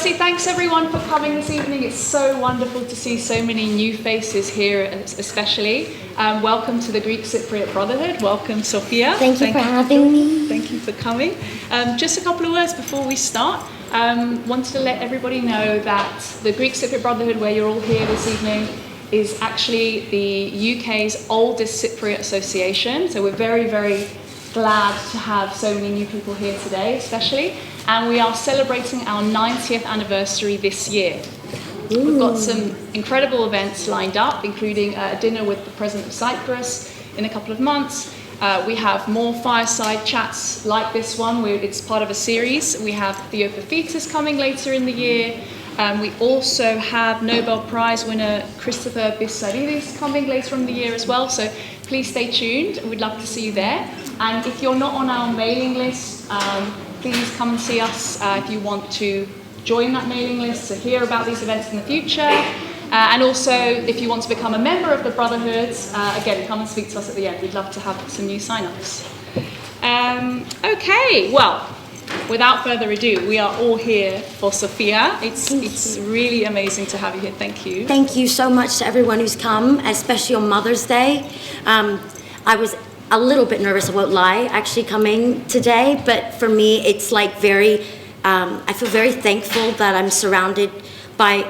firstly, thanks everyone for coming this evening. It's so wonderful to see so many new faces here, especially. Welcome to the Greek Cypriot Brotherhood. Welcome, Sophia. Thank you for having me. Thank you for coming. Just a couple of words before we start. Wanted to let everybody know that the Greek Cypriot Brotherhood, where you're all here this evening, is actually the UK's oldest Cypriot association. So we're very, very glad to have so many new people here today, especially. And we are celebrating our 90th anniversary this year. Ooh. We've got some incredible events lined up, including a dinner with the President of Cyprus in a couple of months. We have more fireside chats like this one. It's part of a series. We have the Adhelfότητας coming later in the year. We also have Nobel Prize winner Christopher Bissaridis coming later in the year as well. So please stay tuned. We'd love to see you there. And if you're not on our mailing list, please come and see us if you want to join that mailing list to hear about these events in the future. And also, if you want to become a member of the Brotherhood, again, come and speak to us at the end. We'd love to have some new sign-ups. Okay, well, without further ado, we are all here for Sophia. It's really amazing to have you here. Thank you. Thank you so much to everyone who's come, especially on Mother's Day. I was a little bit nervous, I won't lie, actually coming today, but for me, it's like very, I feel very thankful that I'm surrounded by,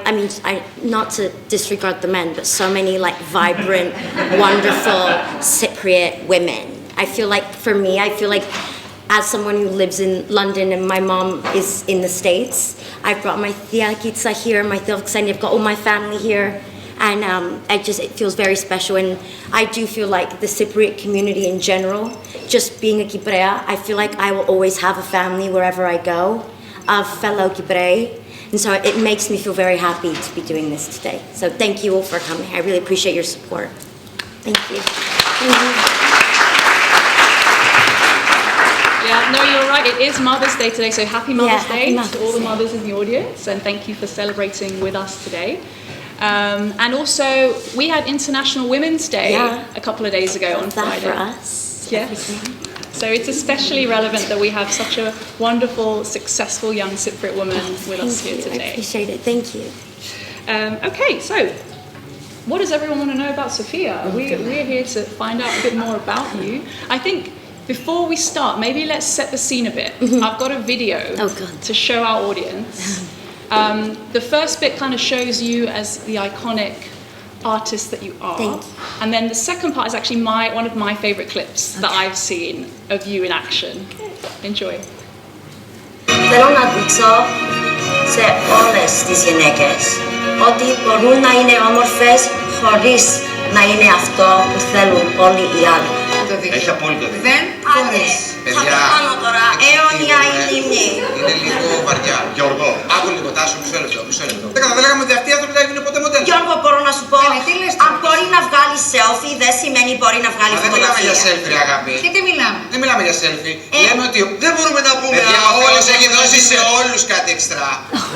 not to disregard the men, but so many like vibrant, wonderful Cypriot women. I feel like, for me, as someone who lives in London and my mom is in the States, I've brought my tηta here, my φιλοξένησε, I've got all my family here. And it feels very special, and I do feel like the Cypriot community in general, just being a Kiprea, I feel like I will always have a family wherever I go of fellow Kiprei, and so it makes me feel very happy to be doing this today. So thank you all for coming. I really appreciate your support. Thank you. Yeah, no, you're right. It is Mother's Day today, so happy Mother's Day to all the mothers in the audience, and thank you for celebrating with us today. And also, we had International Women's Day a couple of days ago on Friday. For us. Yes. So it's especially relevant that we have such a wonderful, successful young Cypriot woman with us here today. I appreciate it. Thank you. Okay, so what does everyone want to know about Sophia? We're here to find out a bit more about you. I think before we start, maybe let's set the scene a bit. I've got a video to show our audience. The first bit kind of shows you as the iconic artist that you are. Thank you. And then the second part is actually one of my favorite clips that I've seen of you in action. Enjoy. Θέλω να δείξω σε όλες τις γυναίκες ότι μπορούν να είναι όμορφες χωρίς να είναι αυτό που θέλουν όλοι οι άλλοι. Έχει απόλυτο δίκιο. Δεν μπορείς. Θα το κάνω τώρα. Αιώνια η λίμνη. Είναι λίγο βαριά. Γιώργο, άκου λίγο, Τάσο, μισό λεπτό. Δεν λέγαμε ότι αυτή η άνθρωποι δεν είναι ποτέ μοντέλο. Γιώργο, μπορώ να σου πω, αν μπορεί να βγάλει selfie, δεν σημαίνει μπορεί να βγάλει φωτογραφία. Δεν μιλάμε για selfie, αγάπη. Και τι μιλάμε. Δεν μιλάμε για selfie. Λέμε ότι δεν μπορούμε να πούμε όλες έχει δώσει σε όλους κάτι εξτρά.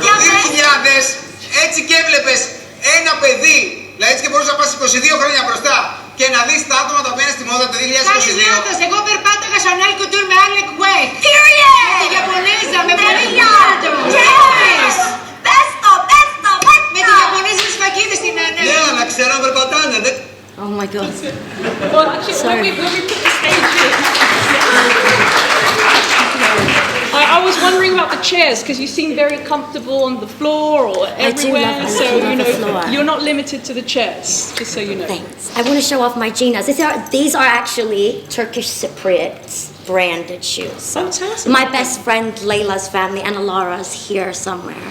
Το 2000 έτσι και έβλεπες ένα παιδί, δηλαδή έτσι και μπορείς να πας 22 χρόνια μπροστά και να δεις τα άτομα τα οποία είναι στη μόδα το 2022. Κάνεις λάθος, εγώ περπάταγα στον Al Couture με Alec Wade. Period! Με τη Ιαπωνέζα, με πολύ γυάλτο. Πες το! Με τη Ιαπωνέζα της φακίδες στην Ανέλη. Ναι, αλλά ξέρω αν περπατάνε. Oh my God. Well, actually, when we put the stage in, I was wondering about the chairs because you seem very comfortable on the floor or everywhere. I love the floor. You're not limited to the chairs, just so you know. Thanks. I want to show off my jeans. These are actually Turkish Cypriot branded shoes. So tell us my best friend Layla's family and Alara's here somewhere.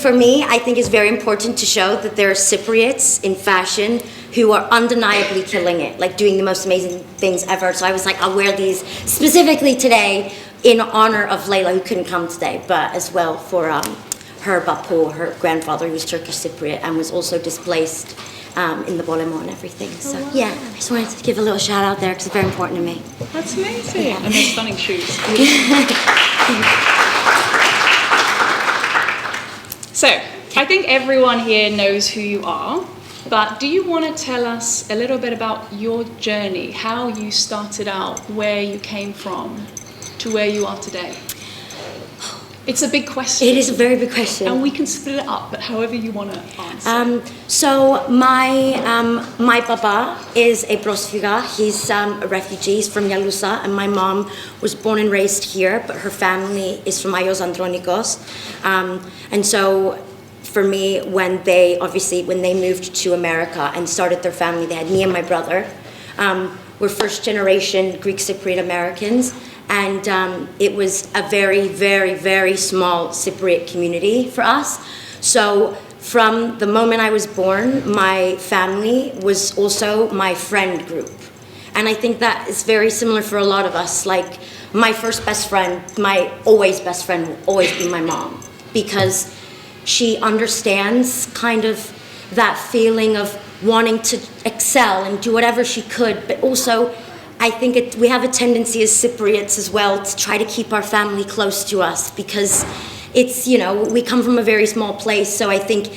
For me, I think it's very important to show that there are Cypriots in fashion who are undeniably killing it, like doing the most amazing things ever. So I was like, I'll wear these specifically today in honor of Layla, who couldn't come today, but as well for her Bapu, her grandfather, who's Turkish Cypriot and was also displaced in the Bolemo and everything. So yeah, I just wanted to give a little shout out there because it's very important to me. That's amazing. Yeah. And they're stunning shoes. So, I think everyone here knows who you are, but do you want to tell us a little bit about your journey, how you started out, where you came from, to where you are today? It's a big question. It is a very big question. And we can split it up, but however you want to answer. So my papa is a πρόσφυγα. He's a refugee. He's from Yalusa, and my mom was born and raised here, but her family is from Ayos Andronikos. And so for me, when they moved to America and started their family, they had me and my brother. We're first generation Greek Cypriot Americans. And it was a very, very, very small Cypriot community for us. So from the moment I was born, my family was also my friend group. And I think that is very similar for a lot of us. Like my first best friend, my always best friend will always be my mom, because she understands kind of that feeling of wanting to excel and do whatever she could, but also I think we have a tendency as Cypriots as well to try to keep our family close to us, because it's, we come from a very small place. So I think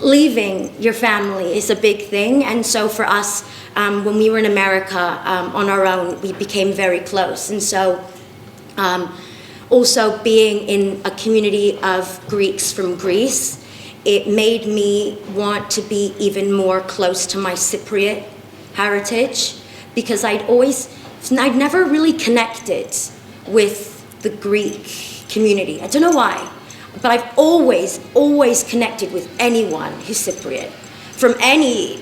leaving your family is a big thing. And so for us, when we were in America on our own, we became very close. And so also being in a community of Greeks from Greece, it made me want to be even more close to my Cypriot heritage, because I'd never really connected with the Greek community. I don't know why, but I've always connected with anyone who's Cypriot, from any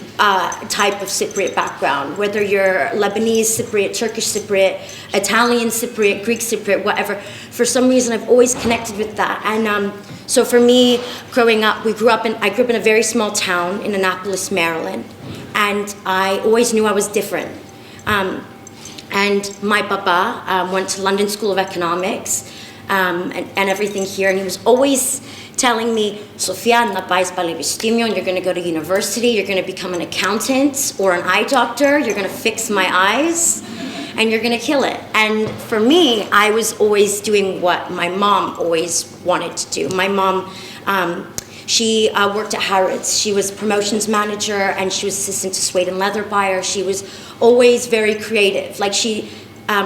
type of Cypriot background, whether you're Lebanese Cypriot, Turkish Cypriot, Italian Cypriot, Greek Cypriot, whatever. For some reason, I've always connected with that. And so for me, growing up, I grew up in a very small town in Annapolis, Maryland, and I always knew I was different. And my papa went to London School of Economics and everything here, and he was always telling me, Sofia, na pais panepistimion, you're going to go to university, you're going to become an accountant or an eye doctor, you're going to fix my eyes, and you're going to kill it. And for me, I was always doing what my mom always wanted to do. My mom, she worked at Harrods. She was promotions manager, and she was assistant to suede and leather buyer. She was always very creative. Like she,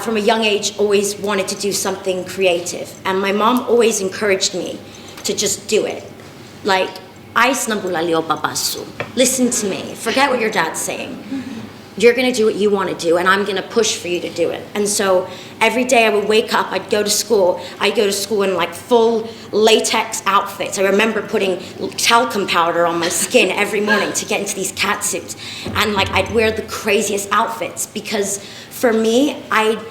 from a young age, always wanted to do something creative. And my mom always encouraged me to just do it. Like, listen to me. Forget what your dad's saying. You're going to do what you want to do, and I'm going to push for you to do it. And so every day I would wake up, I'd go to school in like full latex outfits. I remember putting talcum powder on my skin every morning to get into these cat suits. And like I'd wear the craziest outfits, because for me, I'd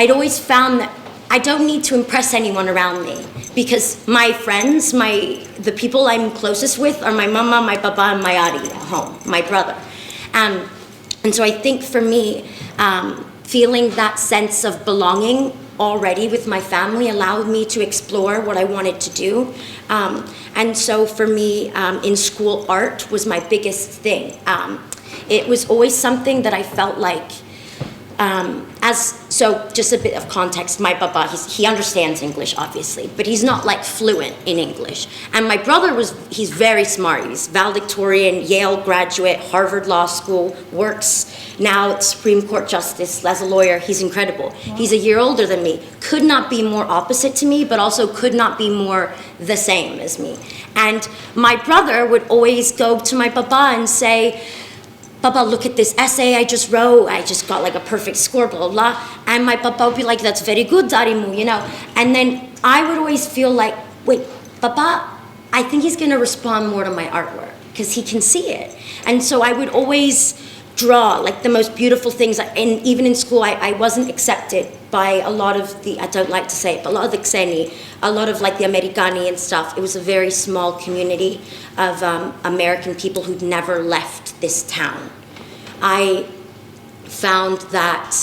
always found that I don't need to impress anyone around me, because my friends, the people I'm closest with are my mama, my papa, and my ari at home, my brother. And so I think for me, feeling that sense of belonging already with my family allowed me to explore what I wanted to do. And so for me, in school, art was my biggest thing. It was always something that I felt like, so just a bit of context, my papa, he understands English, obviously, but he's not like fluent in English. And my brother he's very smart. He's valedictorian, Yale graduate, Harvard Law School, works now at Supreme Court Justice as a lawyer. He's incredible. Wow. He's a year older than me. Could not be more opposite to me, but also could not be more the same as me. And my brother would always go to my papa and say, Papa, look at this essay I just wrote. I just got like a perfect score, blah, blah, blah. And my papa would be like, that's very good, Darimu, And then I would always feel like, wait, Papa, I think he's going to respond more to my artwork because he can see it. And so I would always draw like the most beautiful things. And even in school, I wasn't accepted by a lot of I don't like to say it, but a lot of the Xeni, a lot of like the Americani and stuff. It was a very small community of American people who'd never left this town. I found that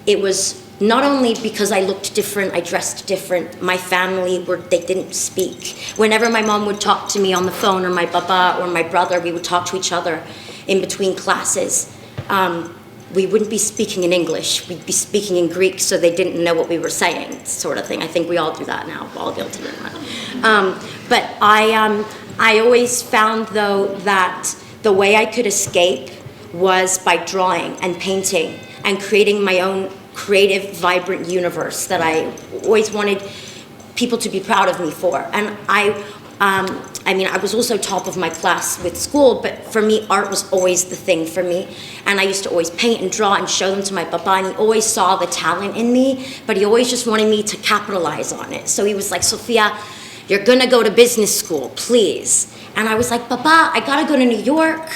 it was not only because I looked different, I dressed different, my family, they didn't speak. Whenever my mom would talk to me on the phone, or my papa or my brother, we would talk to each other in between classes. We wouldn't be speaking in English, we'd be speaking in Greek, so they didn't know what we were saying, sort of thing. I think we all do that now, we're all guilty of that. But I always found, though, that the way I could escape was by drawing and painting and creating my own creative, vibrant universe that I always wanted. people to be proud of me for. And I mean, I was also top of my class with school, but for me, art was always the thing for me. And I used to always paint and draw and show them to my papa, and he always saw the talent in me, but he always just wanted me to capitalize on it. So he was like, Sophia, you're gonna go to business school, please. And I was like, Papa, I gotta go to New York.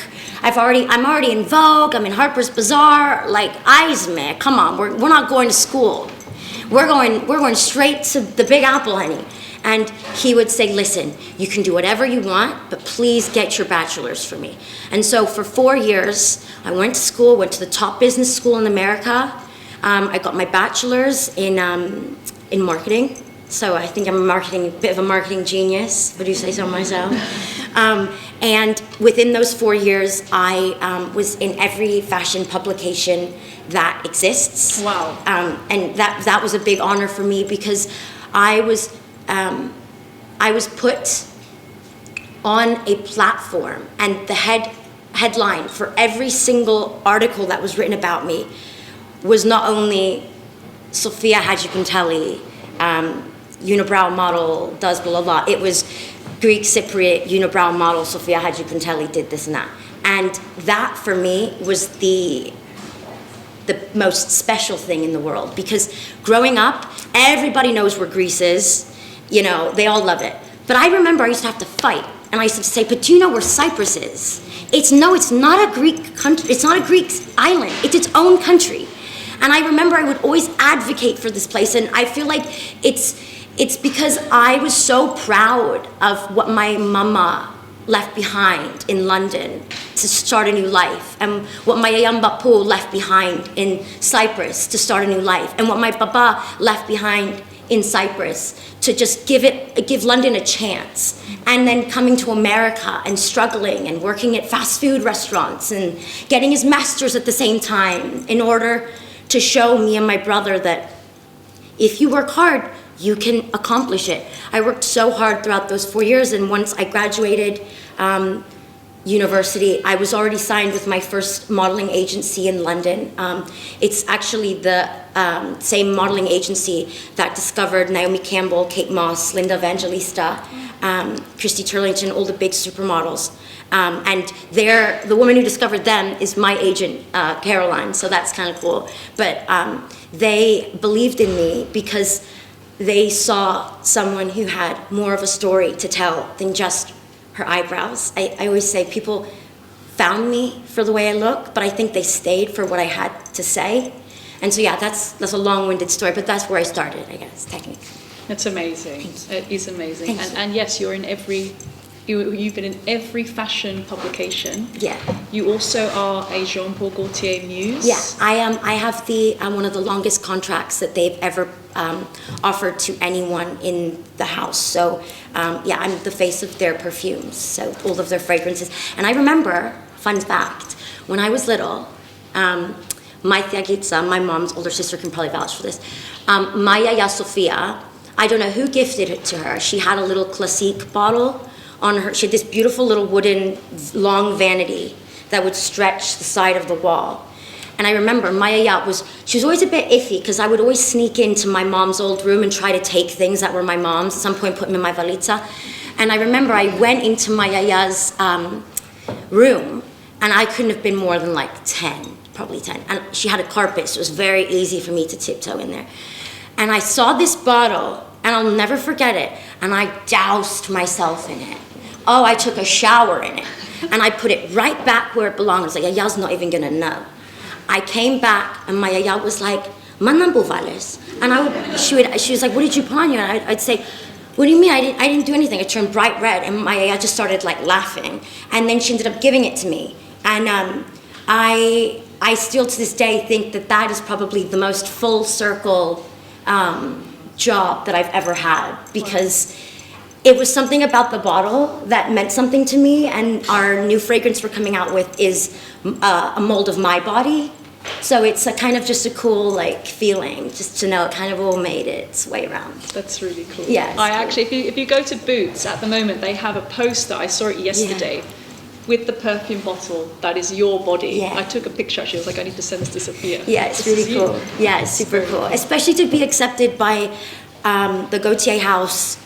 I'm already in Vogue, I'm in Harper's Bazaar, like, Eisman, come on, we're not going to school. We're going straight to the Big Apple, honey. And he would say, listen, you can do whatever you want, but please get your bachelor's for me. And so for 4 years, I went to school, went to the top business school in America. I got my bachelor's in marketing. So I think I'm a bit of a marketing genius, would you say so myself? And within those 4 years, I was in every fashion publication that exists. Wow. And that was a big honor for me, because I was put on a platform, and the headline for every single article that was written about me was not only Sophia Hadjipanteli, unibrow model, does blah, blah, blah. It was Greek Cypriot unibrow model, Sophia Hadjipanteli did this and that. And that, for me, was the most special thing in the world, because growing up, everybody knows where Greece is. You know, they all love it. But I remember I used to have to fight, and I used to say, but do you know where Cyprus is? It's not a Greek country, it's not a Greek island, it's its own country. And I remember I would always advocate for this place, and I feel like it's because I was so proud of what my mama left behind in London to start a new life, and what my Yambapu left behind in Cyprus to start a new life, and what my papa left behind in Cyprus to just give London a chance. And then coming to America and struggling and working at fast food restaurants and getting his master's at the same time in order to show me and my brother that if you work hard, you can accomplish it. I worked so hard throughout those 4 years, and once I graduated university, I was already signed with my first modeling agency in London. It's actually the same modeling agency that discovered Naomi Campbell, Kate Moss, Linda Evangelista, Christy Turlington, all the big supermodels. And the woman who discovered them is my agent, Caroline, so that's kind of cool. But they believed in me because they saw someone who had more of a story to tell than just her eyebrows. I always say people found me for the way I look, but I think they stayed for what I had to say. And so yeah, that's a long-winded story, but that's where I started, I guess, technically. It's amazing. It is amazing. Thank you. And yes, you've been in every fashion publication. Yeah. You also are a Jean-Paul Gaultier muse. Yeah, I have one of the longest contracts that they've ever offered to anyone in the house. So yeah, I'm the face of their perfumes, so all of their fragrances. And I remember, fun fact, when I was little, my tia Gitza, my mom's older sister, can probably vouch for this, my yaya Sofia, I don't know who gifted it to her. She had a little classique bottle on her. She had this beautiful little wooden long vanity that would stretch the side of the wall. And I remember my yaya she was always a bit iffy, because I would always sneak into my mom's old room and try to take things that were my mom's, at some point put them in my valiza. And I remember I went into my yaya's room, and I couldn't have been more than like 10, probably 10. And she had a carpet, so it was very easy for me to tiptoe in there. And I saw this bottle, and I'll never forget it, and I doused myself in it. Oh, I took a shower in it, and I put it right back where it belonged. I was like, yaya's not even gonna know. I came back, and my yaya was like, "Manambu vales," and she was like, "What did you put on you?" And I'd say, "What do you mean? I didn't do anything." I turned bright red, and my yaya just started like laughing, and then she ended up giving it to me. And I still to this day think that is probably the most full circle job that I've ever had, because it was something about the bottle that meant something to me, and our new fragrance we're coming out with is a mold of my body. So it's a kind of just a cool like feeling, just to know it kind of all made its way around. That's really cool. Yeah. Actually, if you go to Boots at the moment, they have a poster. I saw it yesterday. Yeah. With the perfume bottle that is your body. Yeah. I took a picture actually. I was like, I need to send this to Sophia. Yeah, it's really cool. Yeah, it's super cool. Especially to be accepted by the Gaultier house,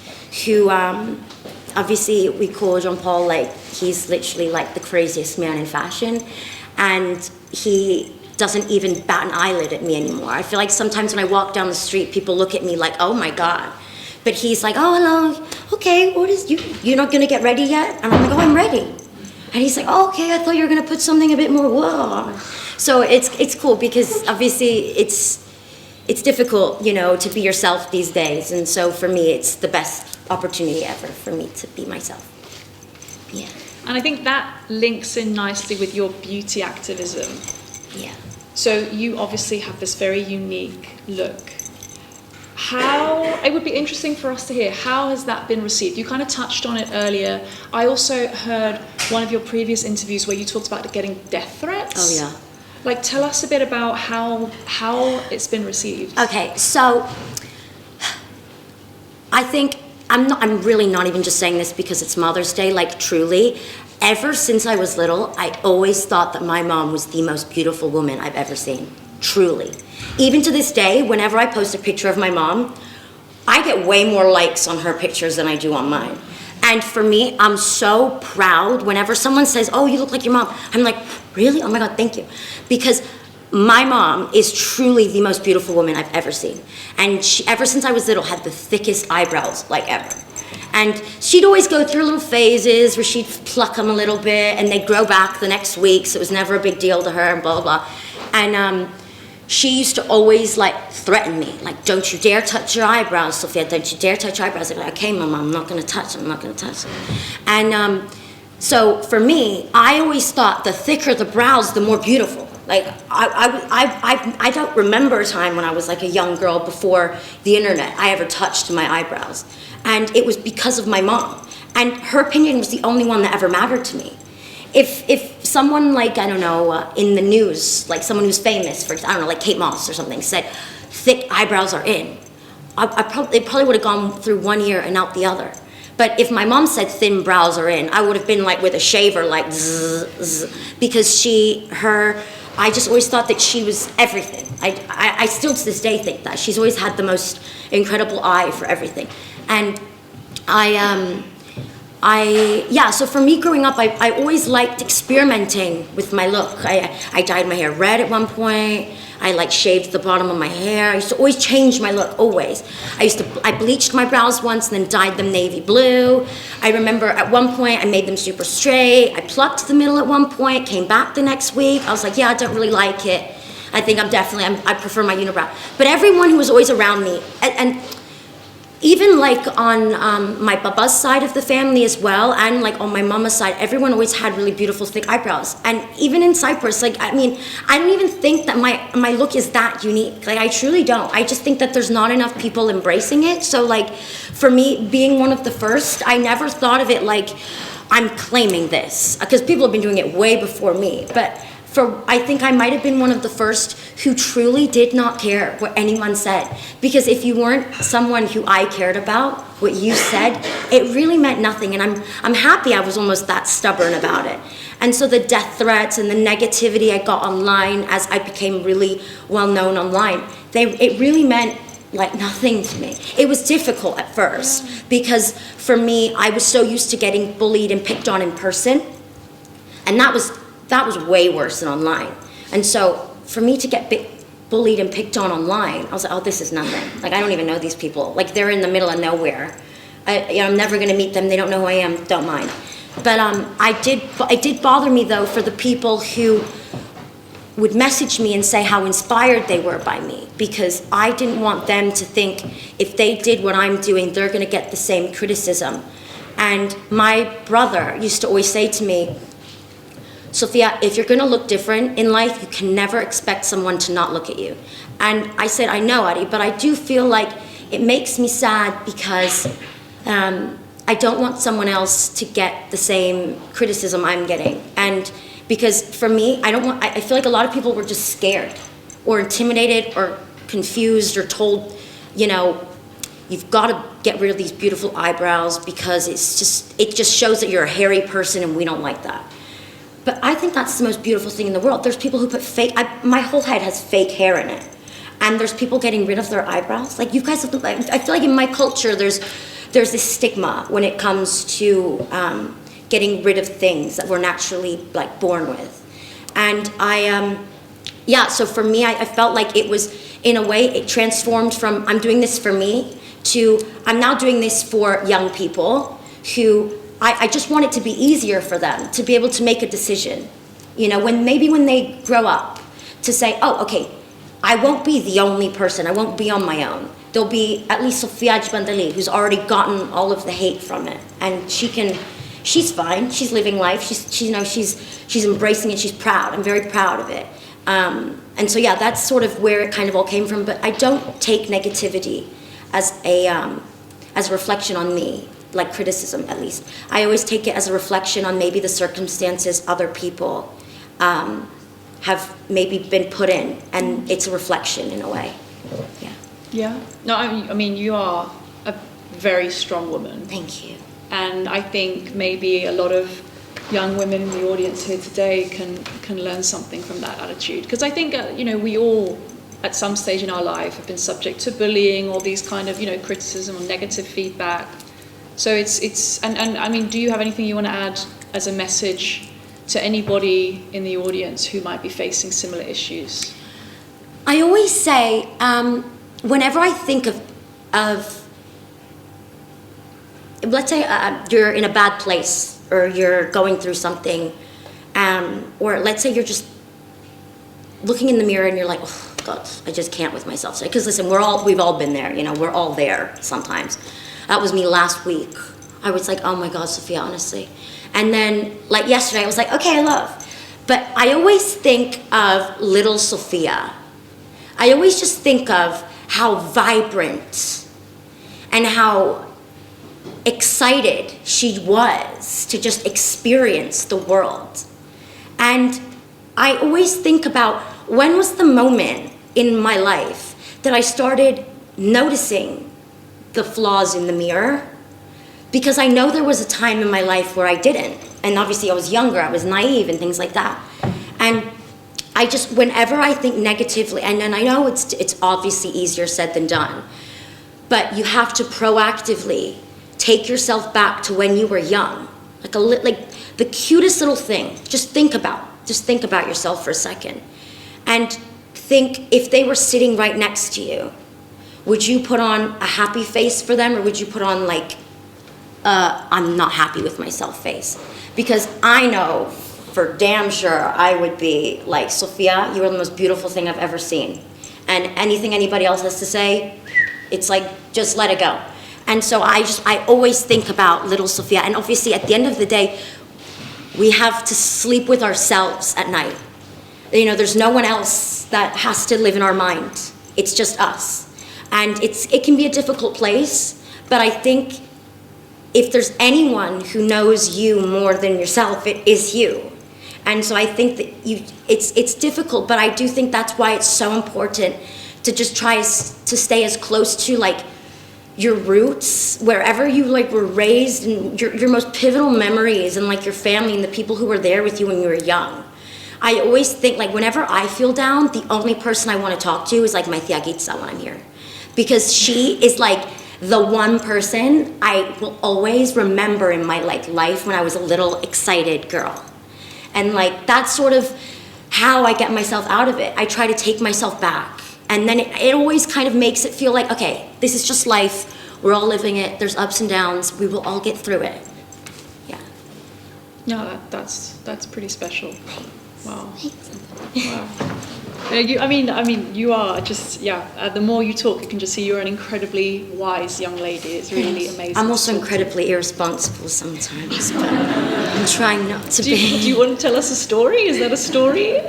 who obviously we call Jean-Paul, like, he's literally like the craziest man in fashion, and he doesn't even bat an eyelid at me anymore. I feel like sometimes when I walk down the street, people look at me like, oh my God. But he's like, oh, hello, okay, what is, you're not gonna get ready yet? And I'm like, oh, I'm ready. And he's like, oh, okay, I thought you were gonna put something a bit more, whoa. So it's cool because obviously it's difficult, you know, to be yourself these days. And so for me, it's the best opportunity ever for me to be myself. Yeah. And I think that links in nicely with your beauty activism. Yeah. So you obviously have this very unique look. It would be interesting for us to hear, how has that been received? You kind of touched on it earlier. I also heard one of your previous interviews where you talked about getting death threats. Oh, yeah. Like, tell us a bit about how it's been received. Okay, so I think, I'm really not even just saying this because it's Mother's Day, like truly. Ever since I was little, I always thought that my mom was the most beautiful woman I've ever seen, truly. Even to this day, whenever I post a picture of my mom, I get way more likes on her pictures than I do on mine. And for me, I'm so proud whenever someone says, oh, you look like your mom. I'm like, really? Oh my God, thank you. Because my mom is truly the most beautiful woman I've ever seen. And she, ever since I was little, had the thickest eyebrows, like ever. And she'd always go through little phases where she'd pluck them a little bit and they'd grow back the next week, so it was never a big deal to her and blah, blah, blah. And she used to always like threaten me, like, don't you dare touch your eyebrows, Sophia, don't you dare touch your eyebrows. I'd be like, okay, Mama, I'm not gonna touch them, I'm not gonna touch them. And so for me, I always thought the thicker the brows, the more beautiful. Like, I don't remember a time when I was like a young girl before the internet I ever touched my eyebrows. And it was because of my mom. And her opinion was the only one that ever mattered to me. If someone like, I don't know, in the news, like someone who's famous, for I don't know, like Kate Moss or something, said, thick eyebrows are in, they probably would have gone through one ear and out the other. But if my mom said thin brows are in, I would have been like with a shaver, like zzz, zzz, because I just always thought that she was everything. I still to this day think that. She's always had the most incredible eye for everything. And so for me growing up, I always liked experimenting with my look. I dyed my hair red at one point. I like shaved the bottom of my hair. I used to always change my look, always. I bleached my brows once and then dyed them navy blue. I remember at one point I made them super straight. I plucked the middle at one point, came back the next week. I was like, yeah, I don't really like it. I think I prefer my unibrow. But everyone who was always around me, and even like on my baba's side of the family as well, and like on my mama's side, everyone always had really beautiful thick eyebrows. And even in Cyprus, like, I mean, I don't even think that my look is that unique. Like, I truly don't. I just think that there's not enough people embracing it. So like, for me, being one of the first, I never thought of it like, I'm claiming this. Because people have been doing it way before me. But I think I might have been one of the first who truly did not care what anyone said. Because if you weren't someone who I cared about, what you said, it really meant nothing. And I'm happy I was almost that stubborn about it. And so the death threats and the negativity I got online as I became really well known online, it really meant like nothing to me. It was difficult at first because for me, I was so used to getting bullied and picked on in person. And that was way worse than online. And so for me to get bullied and picked on online, I was like, oh, this is nothing. Like, I don't even know these people. Like, they're in the middle of nowhere. I'm never gonna meet them. They don't know who I am, don't mind. But it did bother me though for the people who would message me and say how inspired they were by me, because I didn't want them to think if they did what I'm doing, they're gonna get the same criticism. And my brother used to always say to me, Sophia, if you're gonna look different in life, you can never expect someone to not look at you. And I said, I know, Adi, but I do feel like it makes me sad because I don't want someone else to get the same criticism I'm getting. And because for me, I feel like a lot of people were just scared or intimidated or confused or told, you know, you've got to get rid of these beautiful eyebrows because it just shows that you're a hairy person and we don't like that. But I think that's the most beautiful thing in the world. There's people who put my whole head has fake hair in it. and there's people getting rid of their eyebrows. Like, you guys have to, I feel like in my culture, there's this stigma when it comes to getting rid of things that we're naturally like born with. And so for me, I felt like it was, in a way, it transformed from I'm doing this for me to I'm now doing this for young people who I just want it to be easier for them to be able to make a decision. You know, when they grow up, to say, oh, okay, I won't be the only person, I won't be on my own. There'll be at least Sophia Hadjipanteli, who's already gotten all of the hate from it. And she's fine, she's living life, she's embracing it, she's proud, I'm very proud of it. And so yeah, that's sort of where it kind of all came from, but I don't take negativity as a reflection on me, like criticism at least. I always take it as a reflection on maybe the circumstances other people have maybe been put in, and it's a reflection in a way. Yeah. Yeah. No, I mean, you are a very strong woman. Thank you. And I think maybe a lot of young women in the audience here today can learn something from that attitude. Because I think, we all, at some stage in our life, have been subject to bullying or these kind of, criticism or negative feedback. So it's and I mean, do you have anything you want to add as a message to anybody in the audience who might be facing similar issues? I always say, whenever I think of let's say you're in a bad place, or you're going through something, or let's say you're just looking in the mirror and you're like, oh God, I just can't with myself. Because listen, we've all been there, we're all there sometimes. That was me last week. I was like, oh my God, Sophia, honestly. And then, like yesterday, I was like, okay, I love. But I always think of little Sophia. I always just think of how vibrant and how excited she was to just experience the world. And I always think about, when was the moment in my life that I started noticing the flaws in the mirror? Because I know there was a time in my life where I didn't. And obviously I was younger, I was naive and things like that. And I just, whenever I think negatively, and then I know it's obviously easier said than done, but you have to proactively take yourself back to when you were young. Like the cutest little thing, just think about yourself for a second. And think, if they were sitting right next to you, would you put on a happy face for them, or would you put on like, I'm not happy with myself face? Because I know for damn sure I would be like, Sophia, you are the most beautiful thing I've ever seen. And anything anybody else has to say, it's like, just let it go. And so I always think about little Sophia. And obviously at the end of the day, we have to sleep with ourselves at night. There's no one else that has to live in our mind. It's just us. And it can be a difficult place, but I think if there's anyone who knows you more than yourself, it is you. And so I think that it's difficult, but I do think that's why it's so important to just try to stay as close to like your roots, wherever you like were raised, and your most pivotal memories, and like your family and the people who were there with you when you were young. I always think, like, whenever I feel down, the only person I want to talk to is like my tia Gitsa when I'm here. Because she is like the one person I will always remember in my like life when I was a little excited girl. And like that's sort of how I get myself out of it. I try to take myself back. And then it always kind of makes it feel like, okay, this is just life. We're all living it. There's ups and downs. We will all get through it. Yeah. Yeah, that's pretty special. Wow. Wow. You are just, the more you talk, you can just see you're an incredibly wise young lady. It's really amazing. I'm also incredibly irresponsible sometimes, but I'm trying not to be. Do you want to tell us a story? Is that a story?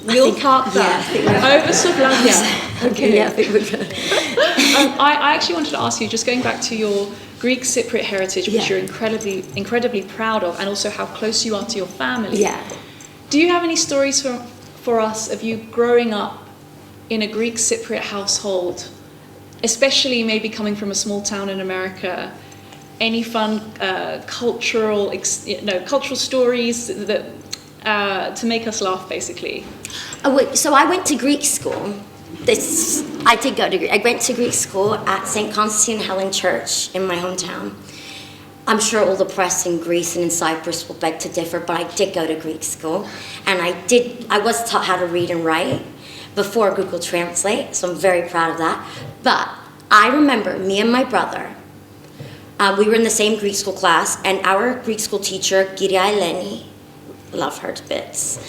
We'll park that. Over Sophia. Okay. Yeah, I think we're good. I actually wanted to ask you, just going back to your Greek Cypriot heritage, which you're incredibly proud of, and also how close you are to your family. Yeah. Do you have any stories for us of you growing up in a Greek Cypriot household, especially maybe coming from a small town in America? Any fun cultural stories that to make us laugh, basically? So I went to Greek school, I did go to Greek. I went to Greek school at St. Constantine Helen Church in my hometown. I'm sure all the press in Greece and in Cyprus will beg to differ, but I did go to Greek school. And I was taught how to read and write before Google Translate, so I'm very proud of that. But I remember me and my brother, we were in the same Greek school class, and our Greek school teacher, Kyria Eleni, love her to bits.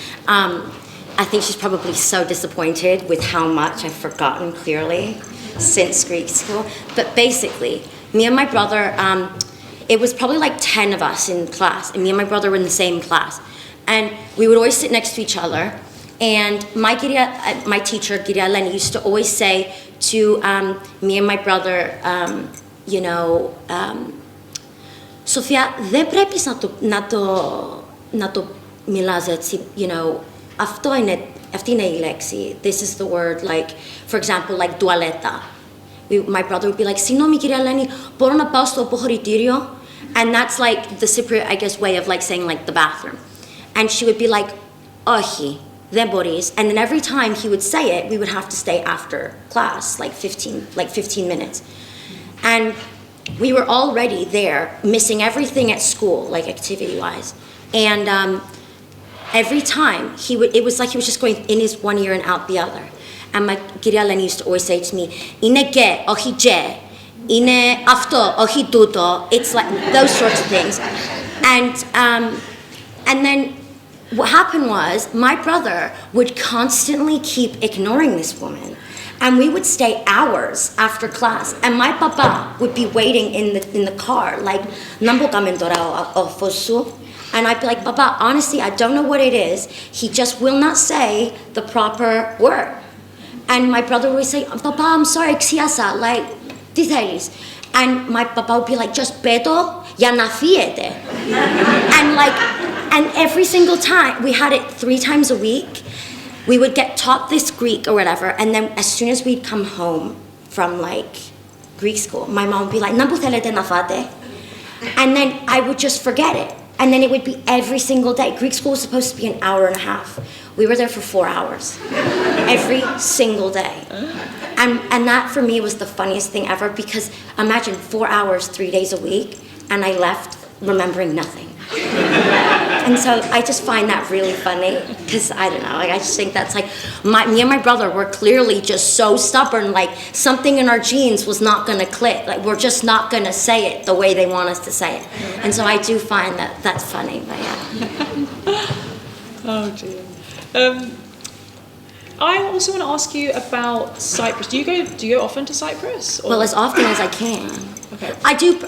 I think she's probably so disappointed with how much I've forgotten clearly since Greek school. But basically, me and my brother, it was probably like 10 of us in class, and me and my brother were in the same class. And we would always sit next to each other. And my teacher, Kyria Eleni, used to always say to me and my brother, Sophia, δεν πρέπει να το μιλάς έτσι, αυτή είναι η λέξη. This is the word, like, for example, like toaleta. My brother would be like, συγγνώμη κυρία Ελένη, μπορώ να πάω στο αποχωρητήριο? And that's like the Cypriot, I guess, way of like saying like the bathroom. And she would be like, όχι, δεν μπορείς. And then every time he would say it, we would have to stay after class, like 15 minutes. And we were already there, missing everything at school, like activity-wise. And every time, it was like he was just going in his one ear and out the other. And my Kyria Eleni used to always say to me, είναι και, όχι και, είναι αυτό, όχι τούτο. It's like those sorts of things. And then what happened was, my brother would constantly keep ignoring this woman. And we would stay hours after class. And my papa would be waiting in the car, like, να μπω κάμεν τώρα ο φως σου. And I'd be like, Papa, honestly, I don't know what it is. He just will not say the proper word. And my brother would say, Papa, I'm sorry, ξιάσα, like, τι θέλεις? And my papa would be like, just πέτω για να φύγετε. And every single time, we had it 3 times a week, we would get taught this Greek or whatever, and then as soon as we'd come home from, like, Greek school, my mom would be like, να που θέλετε να φάτε? And then I would just forget it. And then it would be every single day. Greek school was supposed to be an hour and a half. We were there for 4 hours. Every single day. And that for me was the funniest thing ever, because imagine 4 hours, 3 days a week, and I left remembering nothing. And so I just find that really funny, because I don't know, like, I just think that's like, me and my brother were clearly just so stubborn, like something in our genes was not going to click, like we're just not going to say it the way they want us to say it. And so I do find that that's funny, but yeah. Oh dear. I also want to ask you about Cyprus. Do you go often to Cyprus? Or? Well, as often as I can. Okay.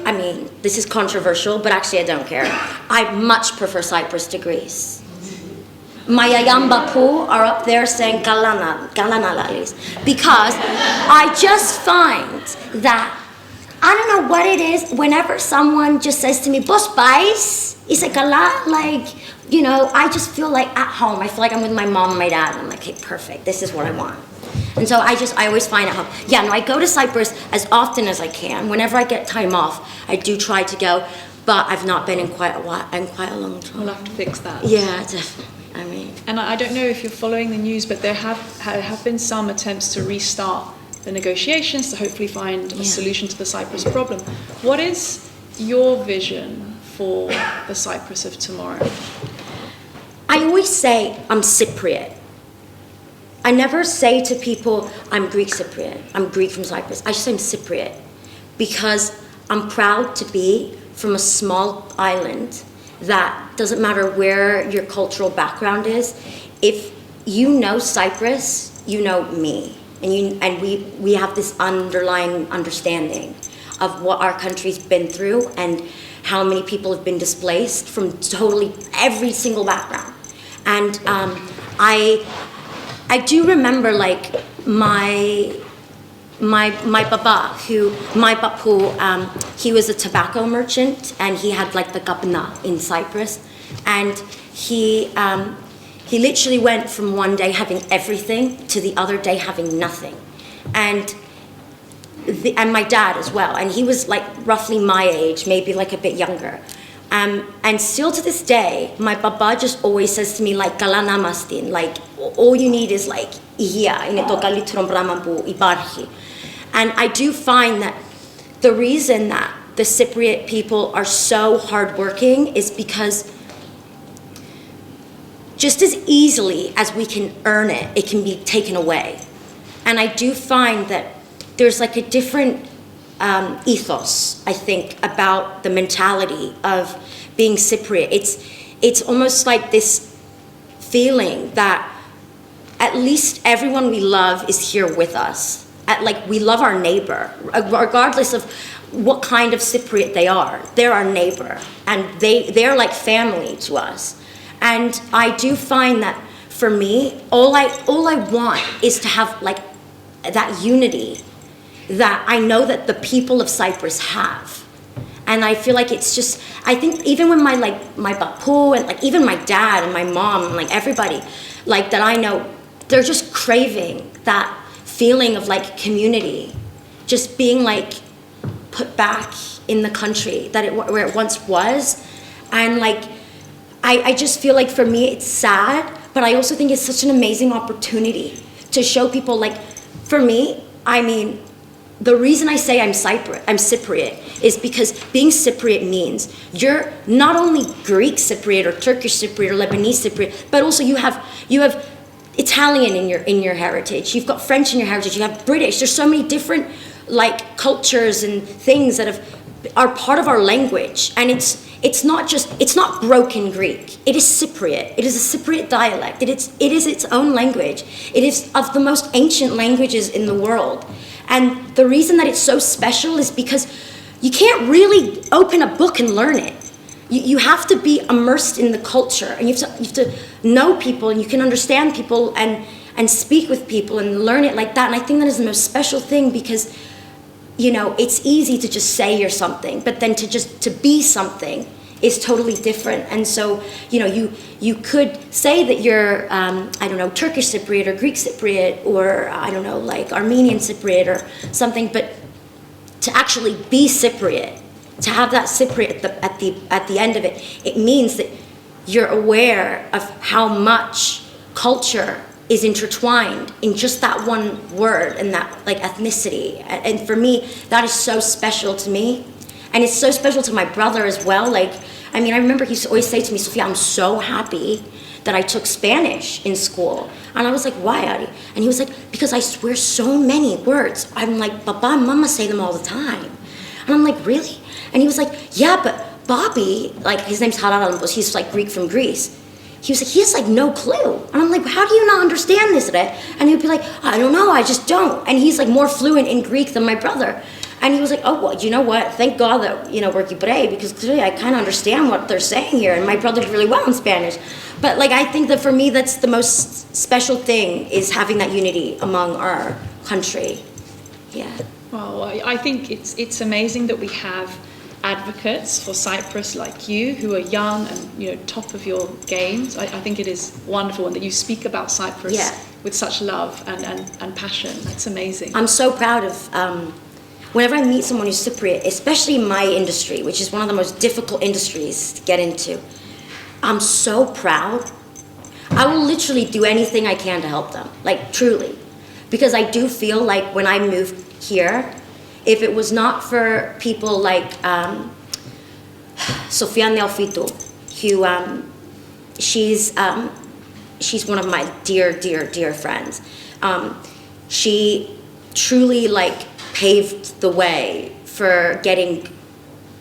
I mean, this is controversial, but actually I don't care. I much prefer Cyprus to Greece. My Yayambapu are up there saying Galanalalis, because I just find that, I don't know what it is, whenever someone just says to me, Bos pais, is it Gala? Like, you know, I just feel like at home. I feel like I'm with my mom and my dad. And I'm like, hey, perfect. This is what I want. And so I always find at home. Yeah, no, I go to Cyprus as often as I can. Whenever I get time off, I do try to go. But I've not been in quite a while, in quite a long time. We'll have to fix that. Yeah, definitely. I mean. And I don't know if you're following the news, but there have been some attempts to restart the negotiations to hopefully find a solution to the Cyprus problem. What is your vision for the Cyprus of tomorrow? I always say I'm Cypriot. I never say to people, I'm Greek Cypriot, I'm Greek from Cyprus. I just say I'm Cypriot, because I'm proud to be from a small island that doesn't matter where your cultural background is. If you know Cyprus, you know me. And we have this underlying understanding of what our country's been through and how many people have been displaced from totally every single background. And I do remember, like, my papa, he was a tobacco merchant, and he had, like, the kapna in Cyprus, and he literally went from one day having everything to the other day having nothing. And my dad as well, and he was like roughly my age, maybe like a bit younger. And still to this day, my papa just always says to me, like, "Kala namastin," like, all you need is, like, υγεία, είναι το καλύτερο πράγμα που υπάρχει. And I do find that the reason that the Cypriot people are so hardworking is because just as easily as we can earn it, it can be taken away. And I do find that there's like a different ethos, I think, about the mentality of being Cypriot. It's almost like this feeling that at least everyone we love is here with us. Like, we love our neighbor, regardless of what kind of Cypriot they are. They're our neighbor, and they're like family to us. And I do find that for me, all I want is to have like that unity that I know that the people of Cyprus have. And I feel like it's just, I think even when my bapu and like even my dad and my mom and like everybody like that I know, they're just craving that feeling of like community, just being like put back in the country where it once was. And like, I just feel like for me it's sad, but I also think it's such an amazing opportunity to show people, like, for me, I mean, the reason I say I'm Cypriot is because being Cypriot means you're not only Greek Cypriot or Turkish Cypriot or Lebanese Cypriot, but also you have Italian in your heritage. You've got French in your heritage. You have British. There's so many different like cultures and things that are part of our language, and it's not broken Greek. It is Cypriot. It is a Cypriot dialect. It is its own language. It is of the most ancient languages in the world. And the reason that it's so special is because you can't really open a book and learn it. You have to be immersed in the culture, and you have to know people, and you can understand people and speak with people and learn it like that. And I think that is the most special thing, because, you know, it's easy to just say you're something, but then to be something is totally different. And so, you know, you could say that you're, I don't know, Turkish Cypriot or Greek Cypriot or, I don't know, like Armenian Cypriot or something, but to actually be Cypriot, to have that Cypriot at the end of it, it means that you're aware of how much culture is intertwined in just that one word and that like ethnicity. And for me, that is so special to me. And it's so special to my brother as well. Like, I mean, I remember he used to always say to me, "Sophia, I'm so happy that I took Spanish in school." And I was like, "Why, Ari?" And he was like, "Because I swear so many words. I'm like, Papa and Mama say them all the time." And I'm like, "Really?" And he was like, "Yeah, but Bobby," like his name's Haralambos, he's like Greek from Greece. He was like, he has like no clue. And I'm like, "How do you not understand this?" And he would be like, "I don't know, I just don't." And he's like more fluent in Greek than my brother. And he was like, "Oh, well, you know what? Thank God that, you know, we're Kipre, because clearly I kind of understand what they're saying here. And my brother did really well in Spanish." But like, I think that for me, that's the most special thing, is having that unity among our country. Yeah. Well, I think it's amazing that we have advocates for Cyprus like you, who are young and, you know, top of your games. I think it is wonderful, and that you speak about Cyprus with such love and passion. That's amazing. I'm so proud of, whenever I meet someone who's Cypriot, especially in my industry, which is one of the most difficult industries to get into, I'm so proud. I will literally do anything I can to help them, like truly. Because I do feel like when I moved here, if it was not for people like Sofia who she's one of my dear friends. She truly like paved the way for getting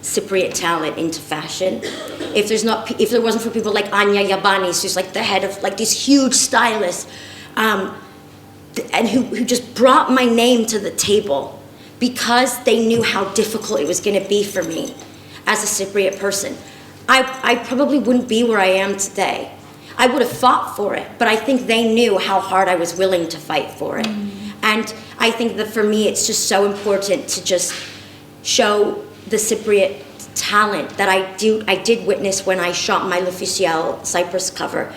Cypriot talent into fashion. If there wasn't for people like Anya Yabanis, who's like the head of like these huge stylists, and who just brought my name to the table, because they knew how difficult it was going to be for me as a Cypriot person, I probably wouldn't be where I am today. I would have fought for it, but I think they knew how hard I was willing to fight for it. And I think that for me, it's just so important to just show the Cypriot talent that I did witness when I shot my L'Officiel Cyprus cover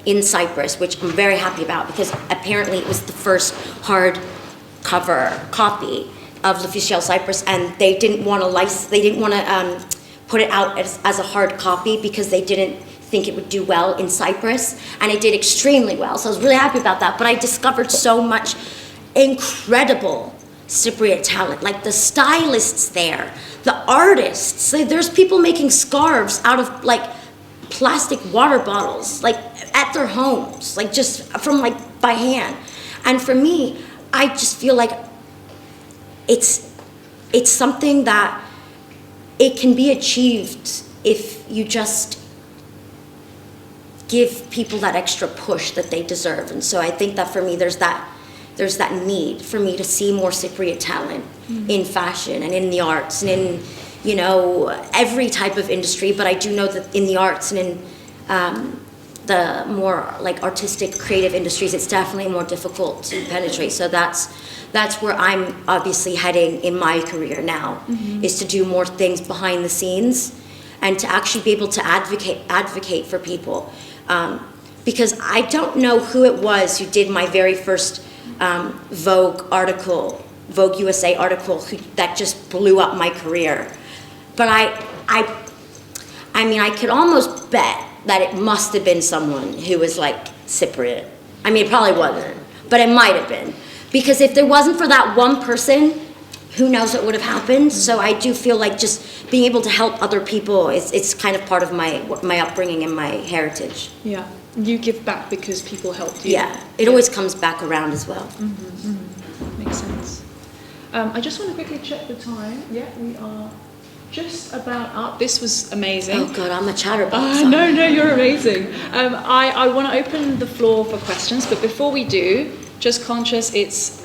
in Cyprus, which I'm very happy about, because apparently it was the first hard cover copy of L'Officiel Cyprus, and they didn't want to put it out as a hard copy because they didn't think it would do well in Cyprus, and it did extremely well, so I was really happy about that. But I discovered so much incredible Cypriot talent, like the stylists there, the artists. There's people making scarves out of like plastic water bottles, like at their homes, like just from like by hand. And for me, I just feel like it's something that it can be achieved if you just give people that extra push that they deserve. And so I think that for me, there's that need for me to see more Cypriot talent in fashion and in the arts and in, you know, every type of industry. But I do know that in the arts and in the more like artistic, creative industries, it's definitely more difficult to penetrate. So that's where I'm obviously heading in my career now, is to do more things behind the scenes and to actually be able to advocate for people. Because I don't know who it was who did my very first Vogue USA article that just blew up my career. But I mean, I could almost bet that it must have been someone who was like Cypriot. I mean, it probably wasn't, but it might have been. Because if there wasn't for that one person, who knows what would have happened. So I do feel like just being able to help other people, it's kind of part of my upbringing and my heritage. Yeah, you give back because people helped you. Yeah, it always comes back around as well. Makes sense. I just want to quickly check the time. Yeah, we are just about up. This was amazing. Oh God, I'm a chatterbox. No, you're amazing. I want to open the floor for questions, but before we do, just conscious it's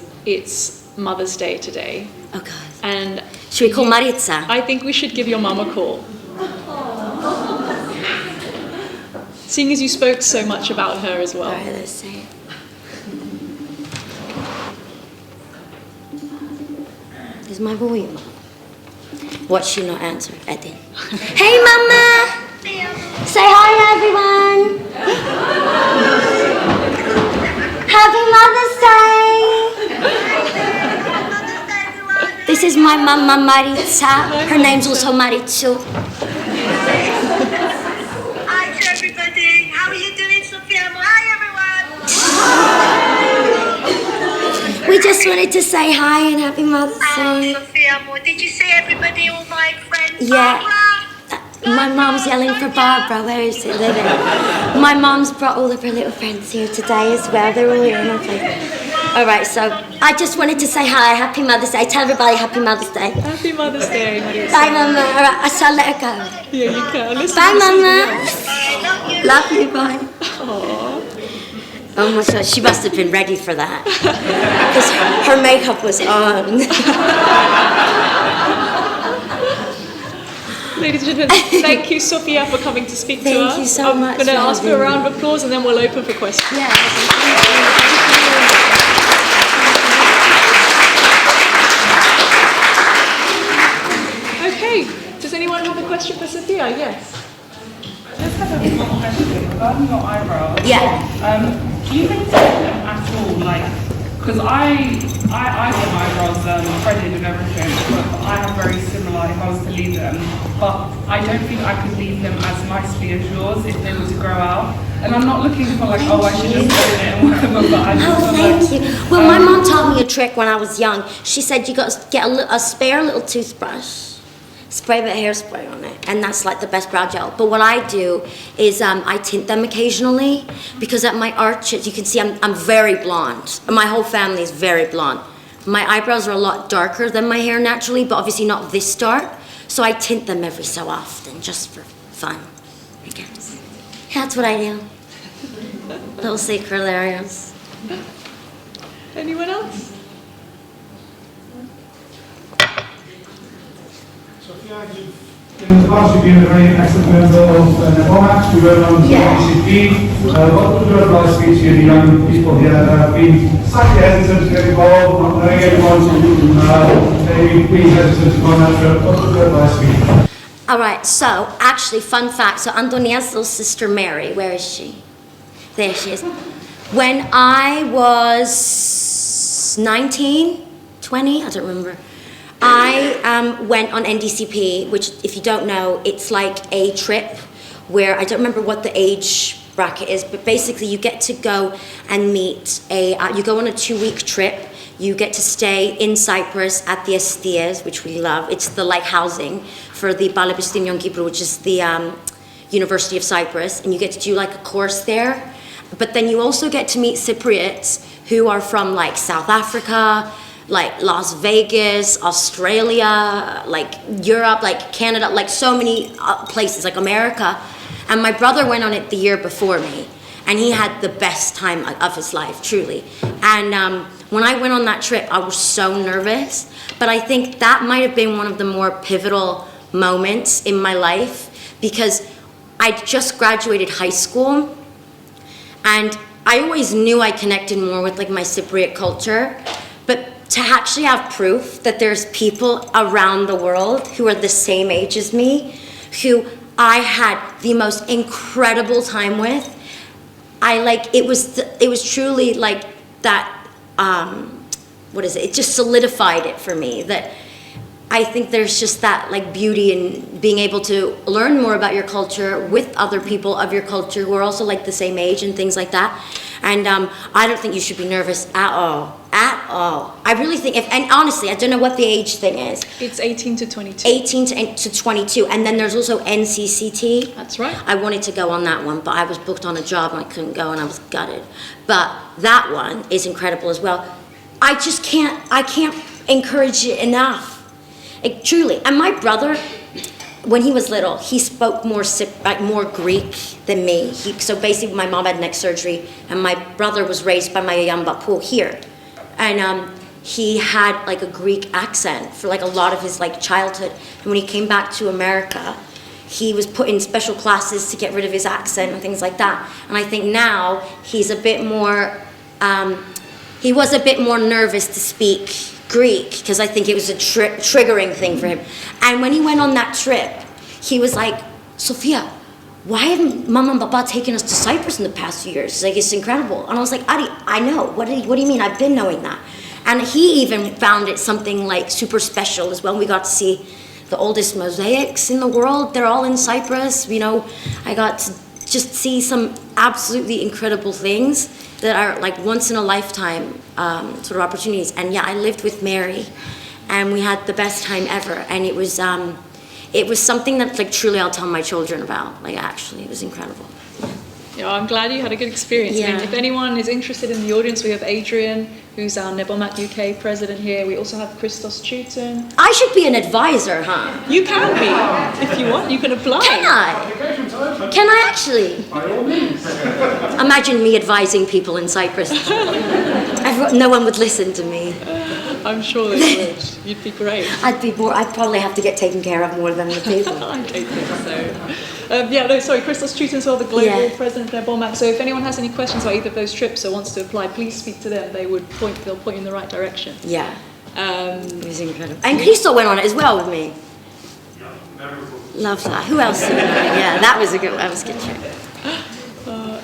Mother's Day today. Oh God. And should we call Maritza? I think we should give your mum a call. Seeing as you spoke so much about her as well. All right, let's see. Is my volume on? What's she not answer? Edin. Hey, Mama! Say hi, everyone! Happy Mother's Day! This is my Mama Maritza. Her name's also Maritzu. Hi to everybody. How are you doing, Sophia? Hi, everyone. We just wanted to say hi and Happy Mother's Day. Sophia, did you see everybody, all my friends? Yeah. Barbara? My mom's yelling for Barbara. Where is it living? My mom's brought all of her little friends here today as well. They're all here in my place. All right, so I just wanted to say hi. Happy Mother's Day. Tell everybody Happy Mother's Day. Happy Mother's Day, Maria. Bye, Mama. All right, I shall let her go. Yeah, you can. Listen, Bye, Mama. Love you. Love you. Bye. Aww. Oh my God, she must have been ready for that because her makeup was on. Ladies and gentlemen, thank you, Sophia, for coming to speak to us. Thank you so much. I'm going to ask for a round of applause and then we'll open for questions. Yeah. Okay, does anyone have a question for Sophia? Yes. I just have a one question regarding your eyebrows. Yeah. Do you maintain them at all? Like, because I get my eyebrows threaded and everything, but I have very similar if I was to leave them. But I don't think I could leave them as nicely as yours if they were to grow out. And I'm not looking for like, I should just put it and whatever, but I just Thank you. Well, my mom taught me a trick when I was young. She said you got to get a spare little toothbrush, spray a bit of hairspray on it, and that's like the best brow gel. But what I do is I tint them occasionally because at my arches, you can see I'm very blonde. My whole family is very blonde. My eyebrows are a lot darker than my hair naturally, but obviously not this dark. So I tint them every so often just for fun, I guess. That's what I do. Little secret areas. Anyone else? Sophia, in the past you've been a very excellent member of OMAX, you were on the OCP. What would your advice be to the young people here that have been slightly hesitant to get involved, not knowing anyone, maybe being hesitant to go on that trip? What would your advice be? All right, so actually, fun fact. So Antonia's little sister Mary, where is she? There she is. When I was 19, 20, I don't remember, I went on NDCP, which, if you don't know, it's like a trip where I don't remember what the age bracket is, but basically you get to go and meet you go on a 2-week trip. You get to stay in Cyprus at the Estias, which we love. It's the like housing for the Panepistimion Kipru, which is the University of Cyprus, and you get to do like a course there. But then you also get to meet Cypriots who are from like South Africa, like Las Vegas, Australia, like Europe, like Canada, like so many places, like America. And my brother went on it the year before me, and he had the best time of his life, truly. And when I went on that trip, I was so nervous, but I think that might have been one of the more pivotal moments in my life, because I just graduated high school, and I always knew I connected more with like my Cypriot culture, but to actually have proof that there's people around the world who are the same age as me, who I had the most incredible time with, it was truly like that, it just solidified it for me, that I think there's just that like beauty in being able to learn more about your culture with other people of your culture who are also like the same age and things like that. And I don't think you should be nervous at all. I really think, and honestly, I don't know what the age thing is. It's 18 to 22. 18 to 22, and then there's also NCCT. That's right. I wanted to go on that one, but I was booked on a job and I couldn't go, and I was gutted. But that one is incredible as well. I can't encourage it enough. Like, truly. And my brother, when he was little, he spoke more Greek than me. So basically, my mom had neck surgery, and my brother was raised by my Yambapu here. And he had like a Greek accent for like a lot of his like childhood. And when he came back to America, he was put in special classes to get rid of his accent and things like that. And I think now he's a bit more, he was a bit more nervous to speak Greek, because I think it was a triggering thing for him. And when he went on that trip, he was like, Sophia, why haven't Mama and Papa taken us to Cyprus in the past few years? Like, it's incredible. And I was like, Adi, I know. What do you mean? I've been knowing that. And he even found it something like super special as well. We got to see the oldest mosaics in the world. They're all in Cyprus. You know, I got to just see some absolutely incredible things that are like once in a lifetime sort of opportunities. And yeah, I lived with Mary, and we had the best time ever. And it was something that like truly I'll tell my children about. Like, actually, it was incredible. Yeah, I'm glad you had a good experience. Yeah. I mean, if anyone is interested in the audience, we have Adrian, who's our Nebomat UK president here. We also have Christos Chouton. I should be an advisor, huh? You can be, if you want. You can apply. Can I? Can I actually? By all means. Imagine me advising people in Cyprus. No one would listen to me. I'm sure they would. You'd be great. I'd probably have to get taken care of more than the people. I don't think so. Christos Chouton as well, the global president of Nebomat. So if anyone has any questions about either of those trips or wants to apply, please speak to them. They'll point you in the right direction. Yeah. It was incredible. And Christo went on it as well with me. Love that. Who else? Yeah, that was a good trip.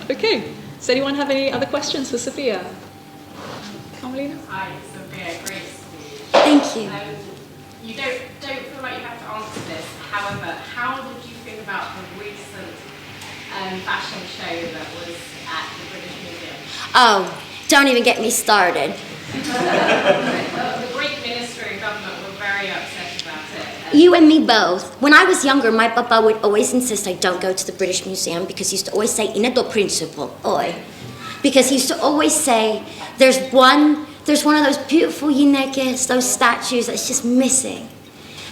Okay. Does anyone have any other questions for Sophia? Carmelina? Hi, Sophia. Great. Thank you. You don't feel like you have to answer this. However, how did you feel about the recent fashion show that was at the British Museum? Oh, don't even get me started. The Greek Ministry of Government were very upset about it. You and me both. When I was younger, my papa would always insist I don't go to the British Museum, because he used to always say, "Είναι το principle, oi." Because he used to always say, there's one of those beautiful γυναίκες, those statues that's just missing.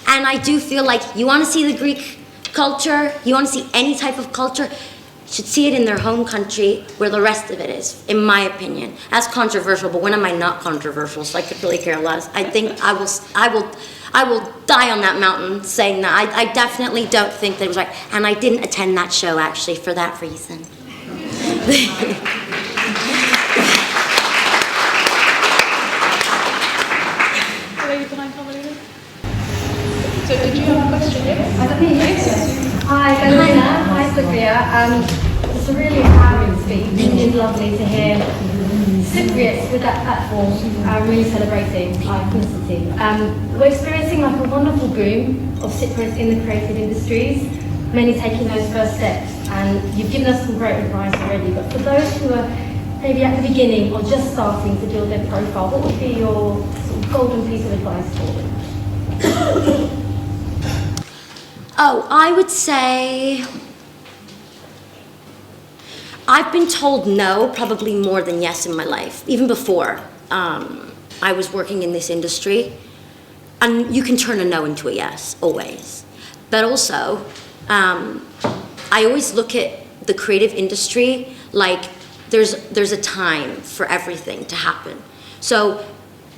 And I do feel like you want to see the Greek culture, you want to see any type of culture, you should see it in their home country where the rest of it is, in my opinion. That's controversial, but when am I not controversial? So I could really care less. I think I will die on that mountain saying that. I definitely don't think that it was right. And I didn't attend that show, actually, for that reason. So did you have a question? Yes. Hi, Adonina. Hi, Sophia. It's a really empowering speech. It's lovely to hear Cypriots with that platform really celebrating our ethnicity. We're experiencing like a wonderful boom of Cypriots in the creative industries, many taking those first steps, and you've given us some great advice already, but for those who are maybe at the beginning or just starting to build their profile, what would be your sort of golden piece of advice for them? Oh, I would say I've been told no probably more than yes in my life, even before I was working in this industry. And you can turn a no into a yes, always. But also, I always look at the creative industry like there's a time for everything to happen. So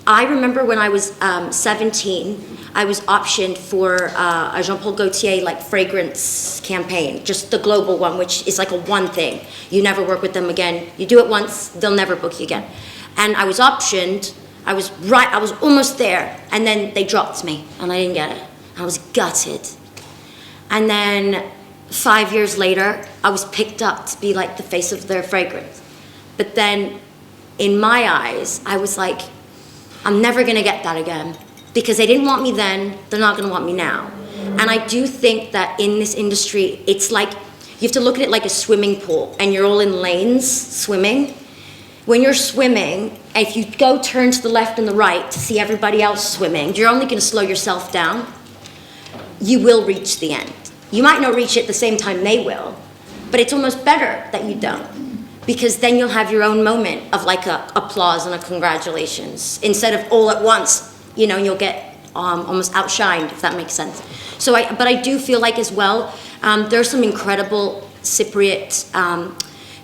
I remember when I was 17, I was optioned for a Jean-Paul Gaultier like fragrance campaign, just the global one, which is like a one thing. You never work with them again. You do it once, they'll never book you again. And I was optioned, I was almost there, and then they dropped me, and I didn't get it. I was gutted. And then 5 years later, I was picked up to be like the face of their fragrance. But then, in my eyes, I was like, I'm never gonna get that again. Because they didn't want me then, they're not gonna want me now. And I do think that in this industry, it's like, you have to look at it like a swimming pool, and you're all in lanes swimming. When you're swimming, if you go turn to the left and the right to see everybody else swimming, you're only gonna slow yourself down. You will reach the end. You might not reach it at the same time they will, but it's almost better that you don't. Because then you'll have your own moment of like a applause and a congratulations, instead of all at once, you know, you'll get almost outshined, if that makes sense. So but I do feel like as well, there's some incredible Cypriot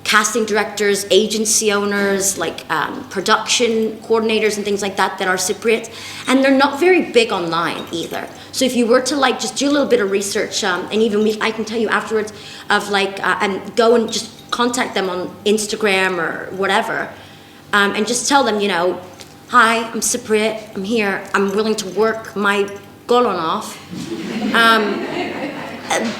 casting directors, agency owners, like production coordinators and things like that are Cypriot, and they're not very big online either. So if you were to like just do a little bit of research, and even I can tell you afterwards of like, and go and just contact them on Instagram or whatever, and just tell them, you know, hi, I'm Cypriot, I'm here, I'm willing to work my golon off.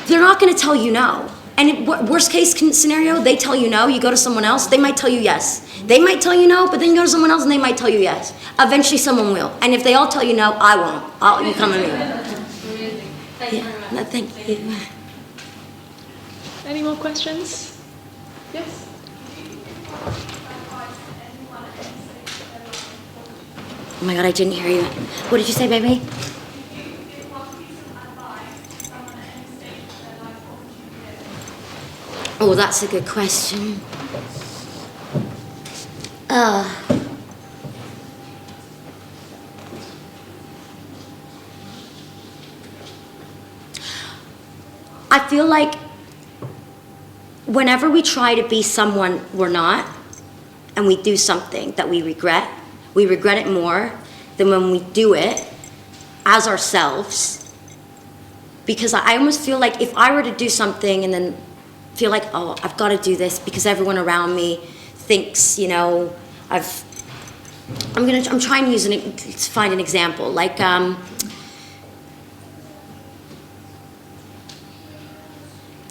They're not gonna tell you no. And worst case scenario, they tell you no, you go to someone else, they might tell you yes. They might tell you no, but then you go to someone else and they might tell you yes. Eventually someone will. And if they all tell you no, I won't. You come to me. Thank No, thank you. Any more questions? Yes? Oh my God, I didn't hear you. What did you say, baby? Oh, that's a good question. I feel like whenever we try to be someone we're not, and we do something that we regret it more than when we do it as ourselves. Because I almost feel like if I were to do something and then feel like, oh, I've got to do this because everyone around me thinks, you know, I'm trying to find an example. Like,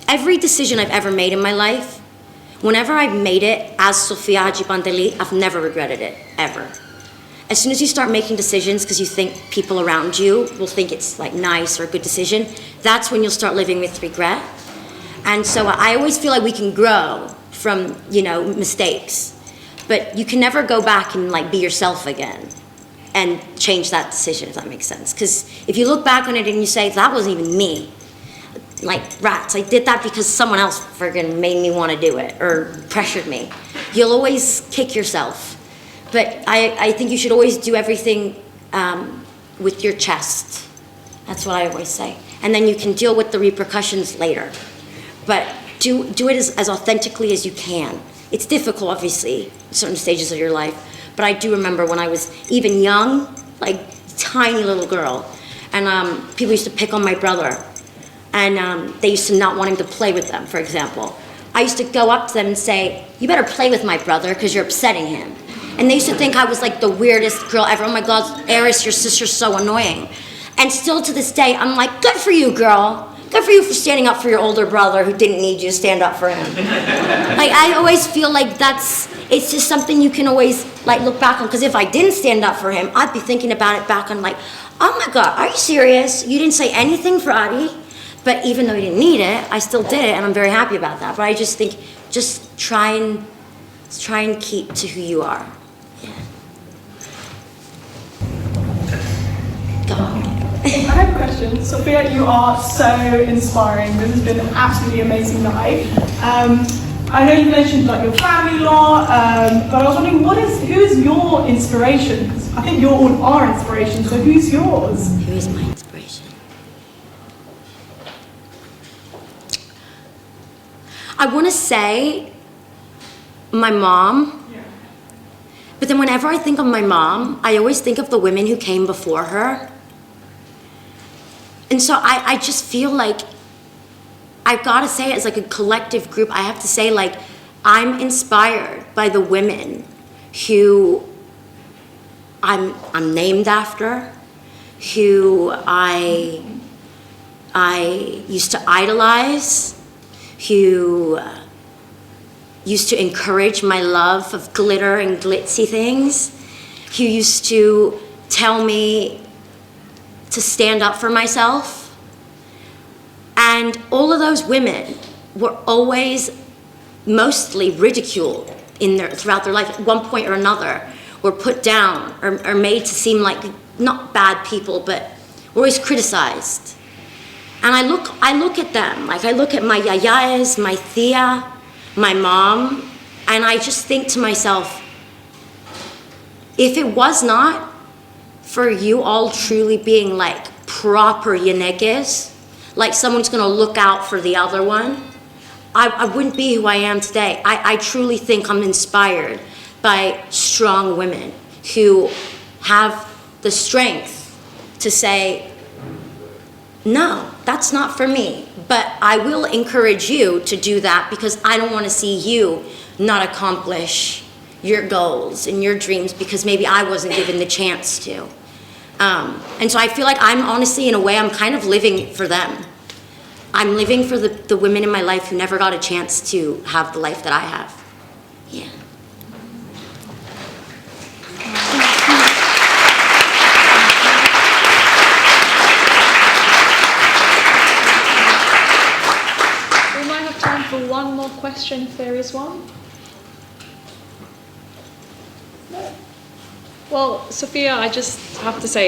every decision I've ever made in my life, whenever I've made it as Sophia Hadjipanteli, I've never regretted it, ever. As soon as you start making decisions because you think people around you will think it's like nice or a good decision, that's when you'll start living with regret. And so I always feel like we can grow from, you know, mistakes, but you can never go back and like be yourself again and change that decision, if that makes sense. Because if you look back on it and you say, that wasn't even me, like rats, I did that because someone else friggin' made me want to do it or pressured me, you'll always kick yourself. But I think you should always do everything with your chest. That's what I always say. And then you can deal with the repercussions later. But do it as authentically as you can. It's difficult, obviously, in certain stages of your life. But I do remember when I was even young, like tiny little girl, and people used to pick on my brother. And they used to not want him to play with them, for example. I used to go up to them and say, you better play with my brother because you're upsetting him. And they used to think I was like the weirdest girl ever. Oh my God, Eris, your sister's so annoying. And still to this day, I'm like, good for you, girl. good for you for standing up for your older brother who didn't need you to stand up for him. Like, I always feel like it's just something you can always, like, look back on. Because if I didn't stand up for him, I'd be thinking about it back on, like, oh my God, are you serious? You didn't say anything for Adi, but even though you didn't need it, I still did it, and I'm very happy about that. But I just think, just try and keep to who you are. Yeah. Go. I have a question. Sophia, you are so inspiring. This has been an absolutely amazing night. I know you mentioned like your family law, but I was wondering, who is your inspiration? 'Cause I think you're all our inspiration, so who's yours? Who is my inspiration? I want to say my mom, but then whenever I think of my mom, I always think of the women who came before her. And so I just feel like, I've got to say, as like a collective group, I have to say, like, I'm inspired by the women who I'm named after, who I used to idolize, who used to encourage my love of glitter and glitzy things, who used to tell me to stand up for myself. And all of those women were always mostly ridiculed throughout their life. At one point or another, were put down or made to seem like not bad people, but were always criticized. And I look at them, like I look at my yayas, my tia, my mom, and I just think to myself, if it was not for you all truly being like proper gυναίκες, like someone's gonna look out for the other one, I wouldn't be who I am today. I truly think I'm inspired by strong women who have the strength to say, no, that's not for me. But I will encourage you to do that because I don't want to see you not accomplish your goals and your dreams because maybe I wasn't given the chance to. And so I feel like I'm honestly, in a way, I'm kind of living for them. I'm living for the women in my life who never got a chance to have the life that I have. Yeah. We might have time for one more question if there is one. No? Well, Sophia, I just have to say,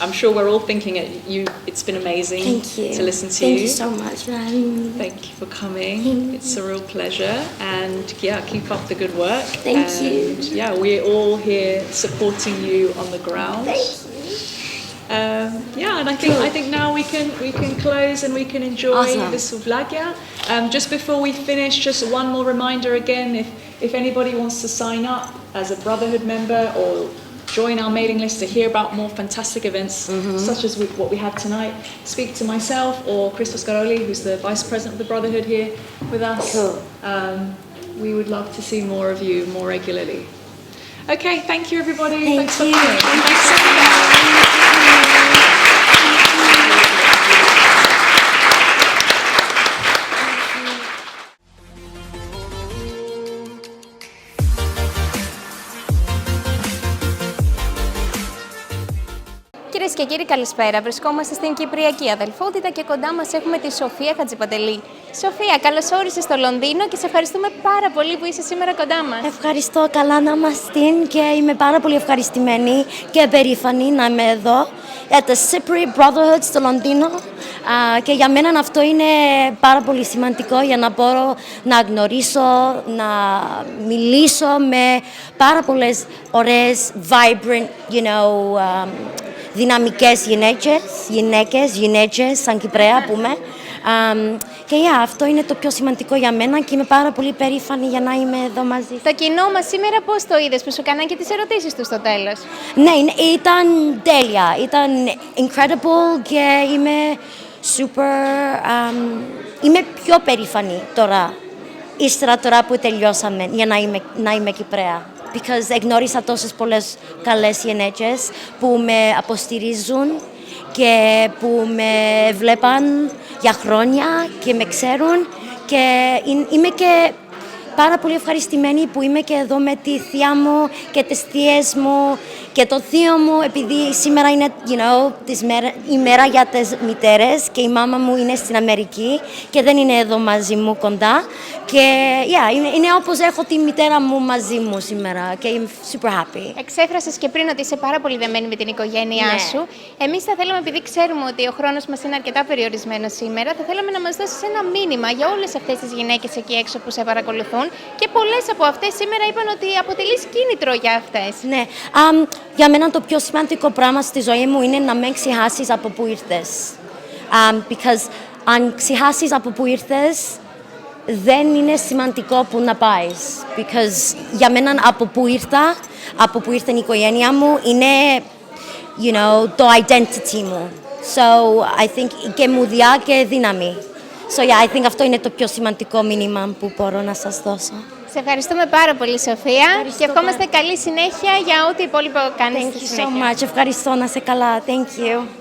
I'm sure we're all thinking it's been amazing to listen to you. Thank you so much for having me. Thank you for coming. It's a real pleasure. And yeah, keep up the good work. Thank you. Yeah, we're all here supporting you on the ground. Thank you. Yeah, and I think now we can close and we can enjoy the souvlakia. Just before we finish, just one more reminder again, if anybody wants to sign up as a Brotherhood member or join our mailing list to hear about more fantastic events, such as what we had tonight, speak to myself or Christos Karoli, who's the Vice President of the Brotherhood here with us. Cool. We would love to see more of you more regularly. Okay, thank you everybody. Thanks for coming. Thanks so much. Κυρίες και κύριοι, καλησπέρα. Βρισκόμαστε στην Κυπριακή Αδελφότητα και κοντά μας έχουμε τη Σοφία Hadjipanteli. Σοφία, καλώς όρισες στο Λονδίνο και σε ευχαριστούμε πάρα πολύ που είσαι σήμερα κοντά μας. Ευχαριστώ, καλά να είμαστε και είμαι πάρα πολύ ευχαριστημένη και περήφανη να είμαι εδώ at the Cypriot Brotherhood στο Λονδίνο και για μένα αυτό είναι πάρα πολύ σημαντικό για να μπορώ να γνωρίσω, να μιλήσω με πάρα πολλές vibrant, δυναμικές γυναίκες, σαν Κυπρέα πούμε. Και αυτό είναι το πιο σημαντικό για μένα και είμαι πάρα πολύ περήφανη για να είμαι εδώ μαζί. Το κοινό μας σήμερα πώς το είδες που σου κάναν και τις ερωτήσεις του στο τέλος? Ναι, ήταν τέλεια, ήταν incredible και είμαι είμαι πιο περήφανη τώρα, ύστερα τώρα που τελειώσαμε, για να είμαι Κυπρέα. Because γνώρισα τόσες πολλές καλές γυναίκες που με αποστηρίζουν και που με βλέπαν για χρόνια και με ξέρουν και είμαι και πάρα πολύ ευχαριστημένη που είμαι και εδώ με τη θεία μου και τις θείες μου και το θείο μου, επειδή σήμερα είναι η μέρα για τις μητέρες και η μάμα μου είναι στην Αμερική και δεν είναι εδώ μαζί μου κοντά. Και είναι όπως έχω τη μητέρα μου μαζί μου σήμερα και είμαι super happy. Εξέφρασες και πριν ότι είσαι πάρα πολύ δεμένη με την οικογένειά σου. Εμείς θα θέλαμε, επειδή ξέρουμε ότι ο χρόνος μας είναι αρκετά περιορισμένος σήμερα, θα θέλαμε να μας δώσεις ένα μήνυμα για όλες αυτές τις γυναίκες εκεί έξω που σε παρακολουθούν και πολλές από αυτές σήμερα είπαν ότι αποτελείς κίνητρο για αυτές. Ναι. Για μένα το πιο σημαντικό πράγμα στη ζωή μου είναι να μην ξεχάσεις από πού ήρθες. Because αν ξεχάσεις από πού ήρθες, δεν είναι σημαντικό που να πάεις. Because για μένα από πού ήρθε η οικογένειά μου, είναι το identity μου. So I think και μουδιά και δύναμη. So I think αυτό είναι το πιο σημαντικό μήνυμα που μπορώ να σας δώσω. Σε ευχαριστούμε πάρα πολύ, Σοφία, και ευχόμαστε καλή συνέχεια για ό,τι υπόλοιπο κάνεις στη συνέχεια. Thank you so much. Ευχαριστώ, να είσαι καλά. Thank you.